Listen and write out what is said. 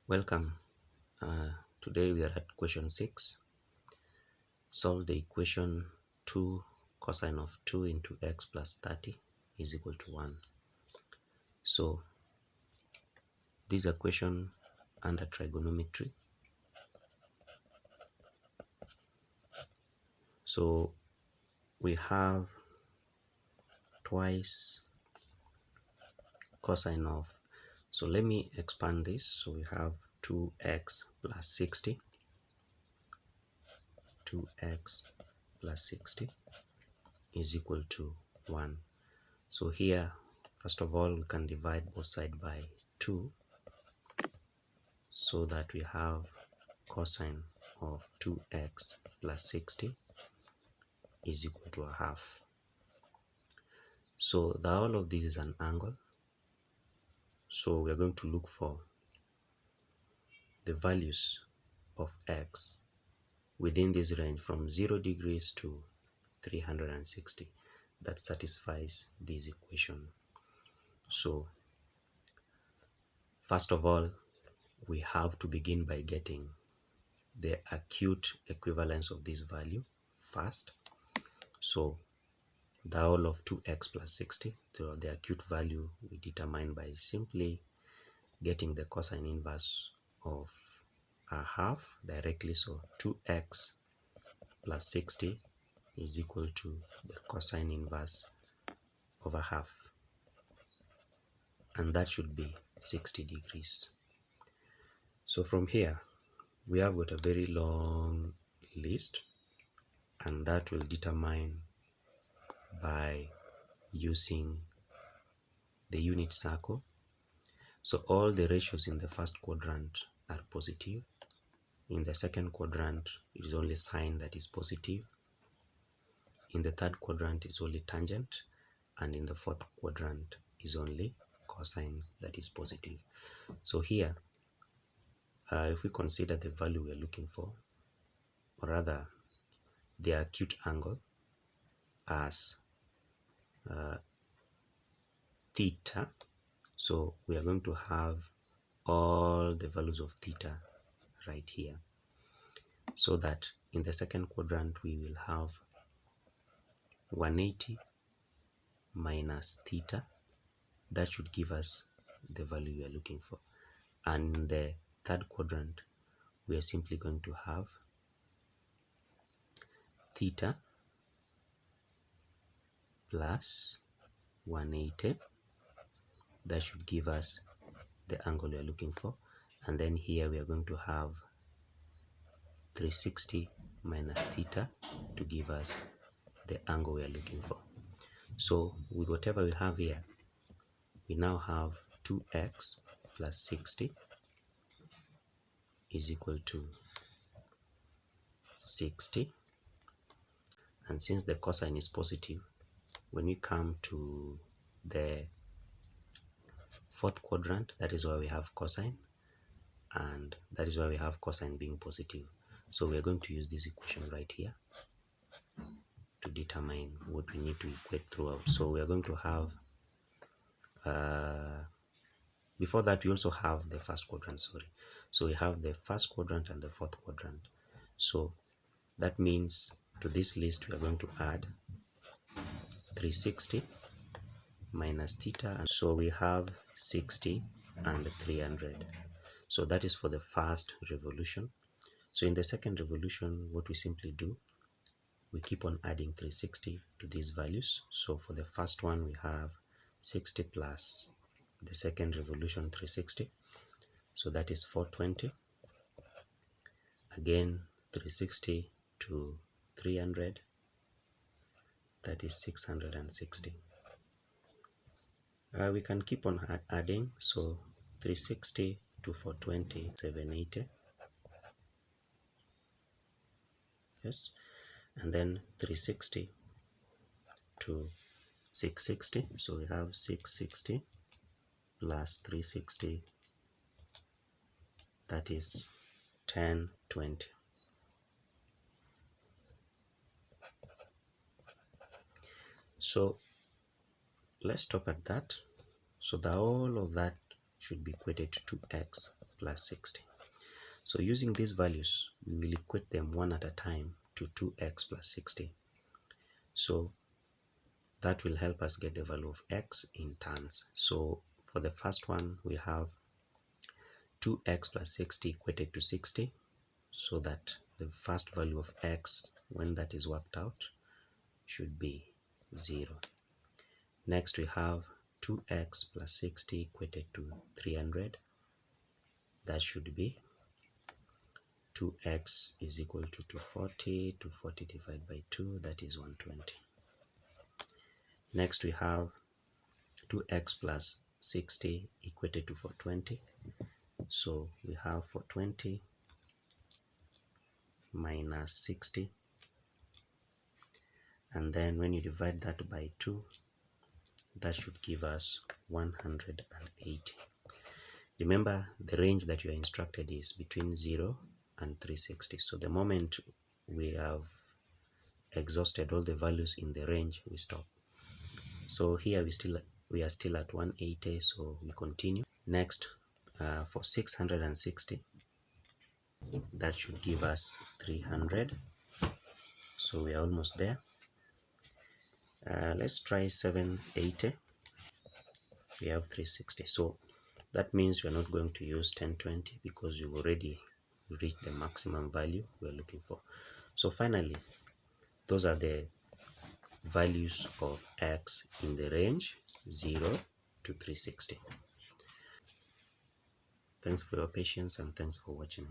Welcome. Today we are at question 6. Solve the equation 2 cosine of 2 into x plus 30 is equal to 1. So this is a question under trigonometry. So we have twice cosine of, so let me expand this. So we have 2x plus 60, 2x plus 60 is equal to 1. So here, first of all, we can divide both sides by 2 so that we have cosine of 2x plus 60 is equal to a half. So the whole of this is an angle. So we are going to look for the values of x within this range from 0 degrees to 360 that satisfies this equation. So first of all, we have to begin by getting the acute equivalence of this value first. So the whole of 2x plus 60, so the acute value we determine by simply getting the cosine inverse of a half directly. So 2x plus 60 is equal to the cosine inverse of a half, and that should be 60 degrees. So from here, we have got a very long list, and that will determine by using the unit circle. So all the ratios in the first quadrant are positive. In the second quadrant, it is only sine that is positive. In the third quadrant is only tangent, and in the fourth quadrant is only cosine that is positive. So here, if we consider the value we are looking for, or rather the acute angle as theta, so we are going to have all the values of theta right here, so that in the second quadrant we will have 180 minus theta. That should give us the value we are looking for. And in the third quadrant, we are simply going to have theta plus 180. That should give us the angle we are looking for. And then here we are going to have 360 minus theta to give us the angle we are looking for. So with whatever we have here, we now have 2x plus 60 is equal to 60. And since the cosine is positive, when we come to the fourth quadrant, that is why we have cosine, and that is why we have cosine being positive. So we are going to use this equation right here to determine what we need to equate throughout. So we are going to have, before that we also have the first quadrant, So we have the first quadrant and the fourth quadrant. So that means to this list we are going to add 360 minus theta, and so we have 60 and 300. So that is for the first revolution. So in the second revolution, what we simply do, we keep on adding 360 to these values. So for the first one, we have 60 plus the second revolution 360. So that is 420. Again, 360 to 300, that is 660. We can keep on adding. So 360 to 420, 780. Yes. And then 360 to 660. So we have 660 plus 360, that is 1020. So let's stop at that. So the whole of that should be equated to x. plus 60. So using these values, we will equate them one at a time to 2x plus 60. So that will help us get the value of x in tons. So for the first one, we have 2x plus 60 equated to 60, so that the first value of x, when that is worked out, should be 0. Next, we have 2x plus 60 equated to 300. That should be 2x is equal to 240. 240 divided by 2, that is 120. Next, we have 2x plus 60 equated to 420. So we have 420 minus 60. And then when you divide that by 2, that should give us 180. Remember, the range that you are instructed is between 0 and 360. So the moment we have exhausted all the values in the range, we stop. So here we are still at 180, so we continue. Next, for 660, that should give us 300. So we are almost there. Let's try 780. We have 360. So that means we are not going to use 1020 because you've already reached the maximum value we're looking for. So finally, those are the values of x in the range 0 to 360. Thanks for your patience and thanks for watching.